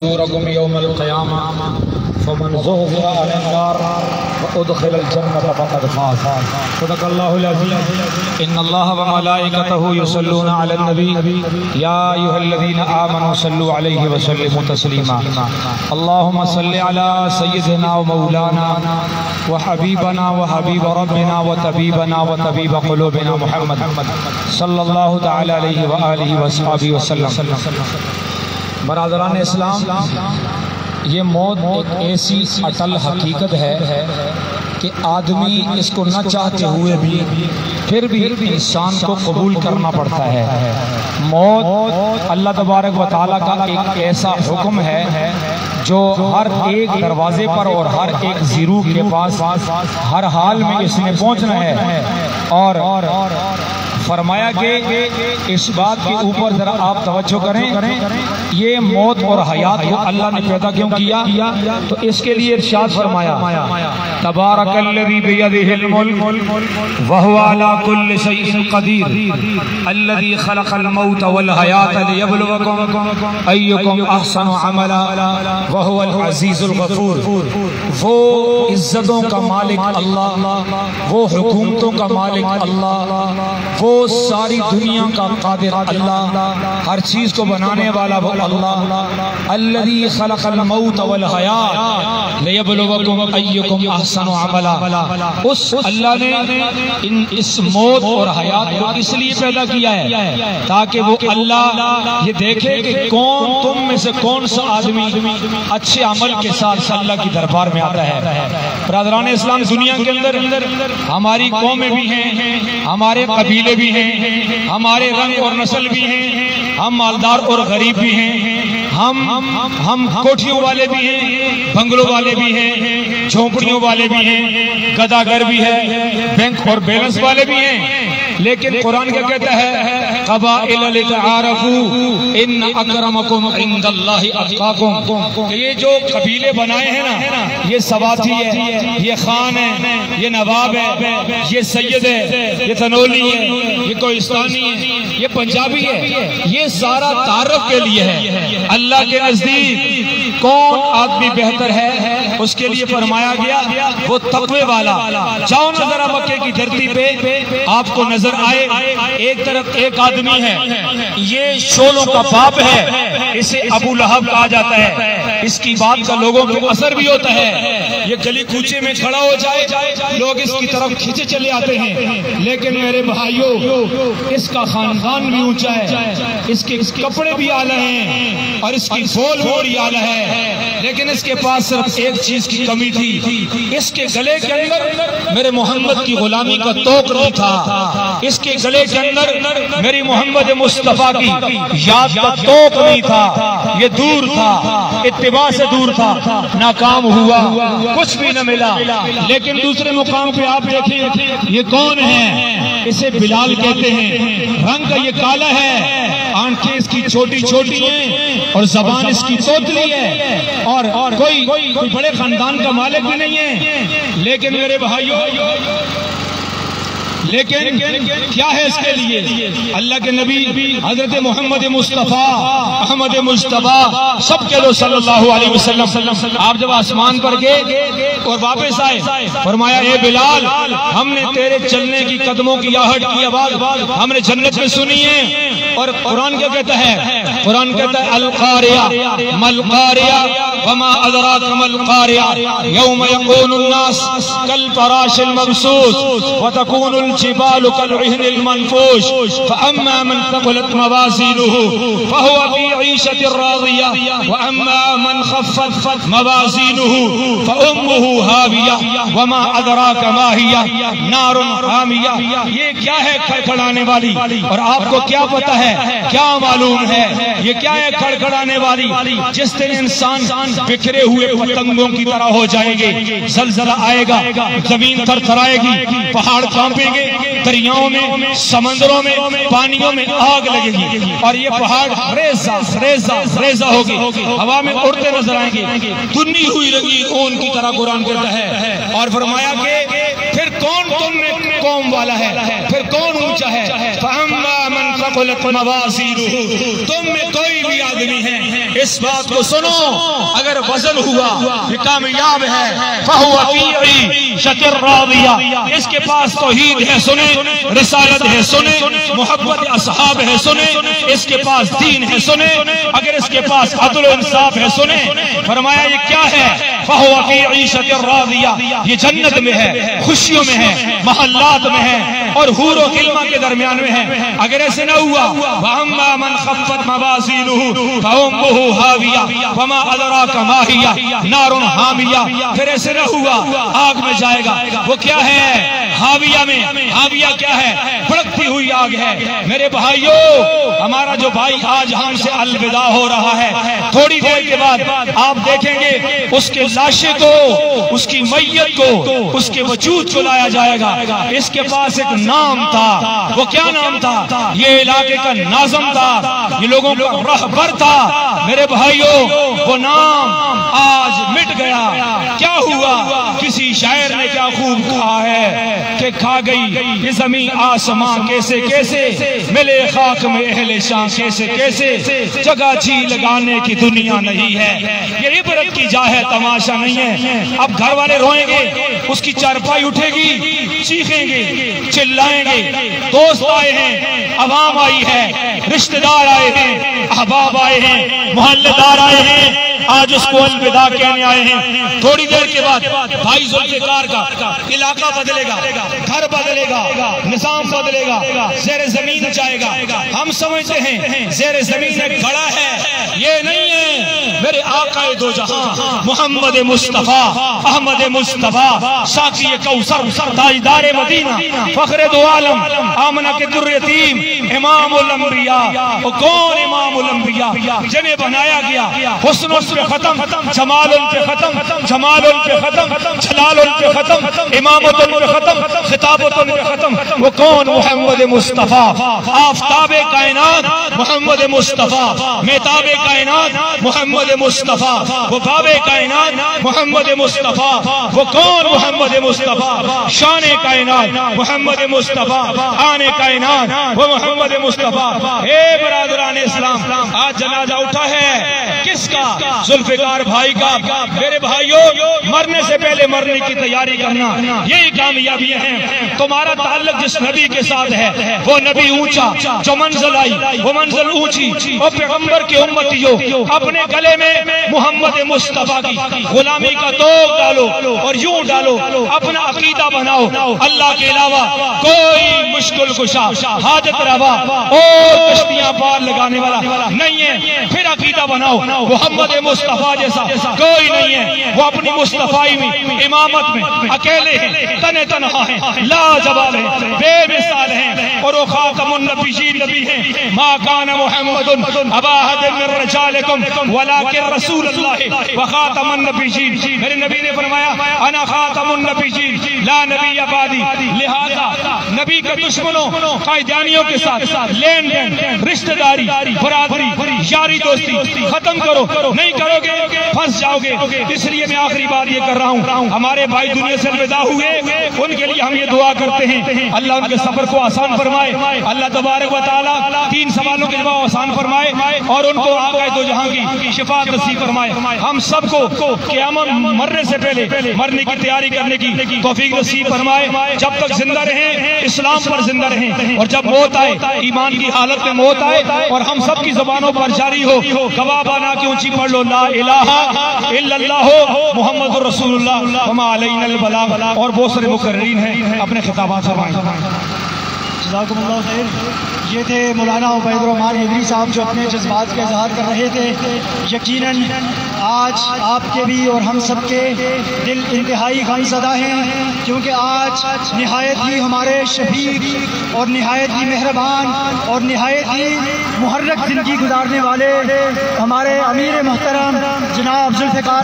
نوركم يوم القيامة فمن زحزح عن النار وأدخل الجنة فقد فاز. صدق الله العظيم. إن الله وملائكته يصلون على النبي يا أيها الذين آمنوا صلوا عليه وسلموا تسليما. اللهم صل على سيدنا ومولانا وحبيبنا وحبيب ربنا وطبيبنا وطبيب قلوبنا محمد صلی اللہ تعالی علیہ وآلہ وصحبہ وسلم. برادران اسلام، یہ موت ایک ایسی اٹل حقیقت ہے کہ آدمی اس کو نہ چاہتے ہوئے بھی پھر بھی انسان کو قبول کرنا پڑتا ہے. موت اللہ تبارک و تعالیٰ کا ایک ایسا حکم ہے جو ہر ایک دروازے پر اور ہر ایک زیرو کے پاس ہر حال میں اس نے پہنچنا ہے. اور فرمایا کہ اس بات کے اوپر ذرا آپ توجہ کریں، یہ موت اور حیات کو اللہ نے پیدا کیوں کیا؟ تو اس کے لیے ارشاد فرمایا تبارک الذی بیدہ الملک وہو علی کل شیء قدیر الذی خلق الموت والحیات لیبلوکم ایکم احسن عملا وہو العزیز الغفور. وہ عزتوں کا مالک اللہ، وہ حکومتوں کا مالک اللہ، وہ ساری دنیا کا قادر اللہ، ہر چیز کو بنانے والا وہ اللہ. الذی خلق الموت والحیات لیبلوکم ایکم احسن عملا. اس اللہ نے اس موت اور حیات کو اس لیے پیدا کیا ہے تاکہ وہ اللہ یہ دیکھے کہ کون تم میں سے کون سا آدمی اچھے عمل کے ساتھ اللہ کی دربار میں آتا ہے. برادران اسلام، دنیا کے اندر ہماری قومیں بھی ہیں، ہمارے قبیلے بھی ہیں، ہمارے رنگ اور نسل بھی ہیں، ہم مالدار اور غریب بھی ہیں، ہم کوٹھیوں والے بھی ہیں، بنگلوں والے بھی ہیں، جھونپڑیوں والے بھی ہیں، گداگر بھی ہے، بینک اور بیلنس والے بھی ہیں. لیکن قرآن کیا کہتا ہے؟ قبائل لتعارفوا ان اکرمکم عند اللہ اتقاکم. یہ جو قبیلے بنائے ہیں نا، یہ سواتی ہے، یہ خان ہے، یہ نواب ہے، یہ سید ہے، یہ تنولی ہے، یہ کوہستانی ہے، یہ پنجابی ہے. یہ سارا تعارف کے لیے ہے. اللہ کے نزدیک کون آدمی بہتر ہے اس کے لیے فرمایا گیا وہ تقوی والا. جاؤ نہ ذرا مکے کی دھرتی پہ، آپ کو نظر آئے ایک طرف ایک آدمی ہے، یہ شولوں کا باپ ہے، اسے ابو لہب کہا جاتا ہے. اس کی بات کا لوگوں کو اثر بھی ہوتا ہے. یہ گلی کوچے میں کھڑا ہو جائے لوگ اس کی طرف کھینچے چلے آتے ہیں. لیکن میرے بھائیوں، اس کا خاندان بھی اونچا ہے، اس کے کپڑے بھی اعلیٰ ہیں اور اس کی بول بھی اعلیٰ ہے. لیکن اس کے پاس صرف ایک چیز کی کمی تھی، اس کے گلے کے اندر میرے محمد کی غلامی کا توق نہیں تھا. اس کے گلے کے اندر میری محمد مصطفیٰ کی یاد کا توق نہیں تھا. یہ دور تھا، اتباع سے دور تھا، ناکام ہوا، کچھ بھی نہ ملا. لیکن دوسرے مقام پہ آپ دیکھیں یہ کون ہے؟ اسے بلال کہتے ہیں. رنگ کا یہ کالا ہے، آنکھیں اس کی چھوٹی چھوٹی ہیں اور زبان اس کی توتلی ہے، اور کوئی بڑے خاندان کا مالک بھی نہیں ہے. لیکن میرے بھائیوں، لیکن کیا ہے اس کے لیے؟ اللہ کے نبی حضرت محمد مصطفیٰ احمد مجتبیٰ سب کے لو صلی اللہ علیہ وسلم، آپ جب آسمان پر گئے اور واپس آئے، فرمایا اے بلال، ہم نے تیرے چلنے کی قدموں کی آہٹ کی آواز ہم نے جنت میں سنی ہے. اور قرآن کیا کہتا ہے؟ قرآن کہتا ہے القاریہ ملقاریہ وما ادراک ملقاریہ یوم یکون الناس کالفراش المبثوث وتکون الجبال كالعهن المنفوش فأما من ثقلت موازينه فهو في عيشة راضية وأما من خفت موازينه فأمه هاوية وما أدراك ما هي نار حامية. یہ کیا ہے کھڑکھڑانے والی؟ اور آپ کو کیا پتا ہے، کیا معلوم ہے یہ کیا ہے کھڑکھڑانے والی؟ جس دن انسان بکھرے ہوئے پتنگوں کی طرح ہو جائیں گے، زلزلہ آئے گا، زمین تھر تھرائے گی، پہاڑ کانپیں گے، دریاؤں میں، سمندروں میں، پانیوں میں آگ لگے گی، اور یہ پہاڑ ریزہ ریزہ ریزہ ہوگی، ہوا میں اڑتے نظر آئیں گے، تنی ہوئی لگی اون کی طرح. قرآن کہتا ہے اور فرمایا کہ پھر کون تم میں قوم والا ہے، پھر کون اونچا ہے؟ فَأَمَّا مَنْ ثقلت موازینہ، تم میں کوئی بھی آدمی ہے اس بات کو سنو، اگر وزن ہوا یہ کامیاب ہے، فہو فی عیشۃ راضیہ، اس کے پاس توحید ہے سنیں، رسالت ہے سنیں، محبت اصحاب ہے سنیں، اس کے پاس دین ہے سنیں، اگر اس کے پاس عدل و انصاف ہے سنیں۔ فرمایا یہ کیا ہے؟ فہو فی عیشۃ راضیہ، یہ جنت میں ہے، خوشیوں میں ہے، محلات میں ہے اور حور و غلمہ کے درمیان میں ہے۔ اگر ایسے نہ ہوا وَأَمَّا مَنْ خَفَّتْ مَوَازِينُهُ فَأُمُّهُ هَاوِيَةٌ وَمَا أَدْرَاكَ مَا هِيَ نَارٌ حَامِيَةٌ، پھر ایسے نہ ہوا آگ میں جائے گا، وہ کیا ہے؟ حاویہ میں، حاویہ کیا ہے؟ بھڑکتی ہوئی آگ ہے۔ میرے بھائیو، ہمارا جو بھائی آج ہم سے الوداع ہو رہا ہے، تھوڑی دیر کے بعد آپ دیکھیں گے اس کے لاشے کو، اس کی میت کو، اس کے وجود کو لایا جائے گا۔ اس کے پاس ایک نام تھا، وہ کیا نام تھا؟ یہ علاقے کا ناظم تھا، یہ لوگوں کا رہبر تھا۔ میرے بھائیو، وہ نام آج مٹ گیا۔ کیا ہوا؟ کسی شاعر نے کیا خوب کہا ہے کہ کھا گئی یہ زمین آسمان کیسے کیسے، ملے خاک میں اہل شان کیسے کیسے، جگہ جی لگانے کی دنیا نہیں ہے، یہ عبرت کی جا ہے، تماشا نہیں ہے۔ اب گھر والے روئیں گے، اس کی چارپائی اٹھے گی، چیخیں گے، چلائیں گے، دوست آئے ہیں، عوام آئی ہے، رشتہ دار آئے ہیں، احباب آئے ہیں، محلے دار آئے ہیں، آج اس کو الوداع کہنے آئے ہیں۔ تھوڑی دیر کے بعد بھائی ذوالفقار کا علاقہ بدلے گا، گھر بدلے گا، نظام بدلے گا، زیر زمین جائے گا۔ ہم سمجھتے ہیں زیر زمین ایک گڑھا ہے، یہ نہیں ہے۔ میرے آقا دو جہاں محمد مصطفیٰ، احمد مصطفیٰ، ساقی کوثر، تاجدار مدینہ، فخر دو عالم، آمنہ کے در یتیم، امام الانبیاء۔ وہ کون امام الانبیاء؟ جنہیں بنایا گیا حسن ان پہ ختم، جمال ان پہ ختم، جمال ان پہ ختم، جلال ان پہ ختم، امامت ان پہ ختم، خطابت ان پہ ختم۔ وہ کون؟ محمد مصطفیٰ، آفتاب کائنات محمد مصطفیٰ، مہتاب کائنات محمد مصطفیٰ، وہ باب کائنات محمد مصطفیٰ۔ وہ کون؟ محمد مصطفیٰ، شان کائنات محمد مصطفیٰ، آن کائنات وہ محمد مصطفیٰ۔ اے برادران اسلام، آج جنازہ اٹھا ہے کس کا؟ ذوالفقار بھائی کا۔ میرے بھائیو، مرنے سے پہلے مرنے کی تیاری کرنا، یہی کامیابیاں ہیں۔ تمہارا تعلق جس نبی کے ساتھ ہے وہ نبی اونچا، جو منزل آئی وہ منزل اونچی، اور پیغمبر کی امتیوں اپنے گلے میں محمد مصطفیٰ کی غلامی کا توق ڈالو اور یوں ڈالو، اپنا عقیدہ بناؤ، اللہ کے علاوہ کوئی مشکل کشا، حاجت روا اور کشتیاں پار لگانے والا نہیں ہے۔ پھر عقیدہ بناؤ محمد مصطفیٰ جیسا کوئی نہیں ہے، وہ اپنی مصطفائی میں، امامت میں اکیلے ہیں، تنہ تنہا ہیں، لاجواب ہیں، بے مثال ہیں، اور وہ خاتم النبیین نبی ہیں۔ ما کان محمد ابا احد من رجالکم ولکن رسول اللہ وخاتم النبیین۔ میرے نبی نے فرمایا انا خاتم النبیین لا نبی بعدی۔ لہذا نبی کے دشمنوں، قائدانیوں کے ساتھ لین دین، رشتہ داری، برادری، یاری دوستی ختم کرو، نہیں کرو گے پھنس جاؤ گے۔ اس لیے میں آخری بات یہ کر رہا ہوں، ہمارے بھائی دنیا سے الوداع ہوئے، ان کے لیے ہم یہ دعا کرتے ہیں اللہ ان کے سفر کو آسان فرمائے، اللہ تبارک و تعالیٰ 3 سوالوں کے جواب آسان فرمائے اور ان کو آقا دو جہاں کی شفاعت نصیب فرمائے۔ ہم سب کو قیامت مرنے سے پہلے مرنے کی تیاری کرنے کی توفیق نصیب فرمائے۔ جب تک زندہ رہیں اسلام پر زندہ رہیں، اور جب موت آئے ایمان کی حالت میں موت آئے اور ہم سب کی زبانوں پر جاری ہو گواہ بنا کے اونچی پڑھ لو لا الہ الا اللہ محمد رسول اللہ وما علینا البلاغ، اور بہت سارے مقررین ہیں اپنے خطابات فرمائیں۔ جزاکم اللہ خیر۔ یہ تھے مولانا عبید الرحمن حیدری صاحب جو اپنے جذبات کا اظہار کر رہے تھے۔ یقیناً آج آپ کے بھی اور ہم سب کے دل انتہائی غم زدہ ہیں، کیونکہ آج نہایت ہی ہمارے شفیق اور نہایت ہی مہربان اور نہایت ہی محرک زندگی گزارنے والے ہمارے امیر محترم جناب ذوالفقار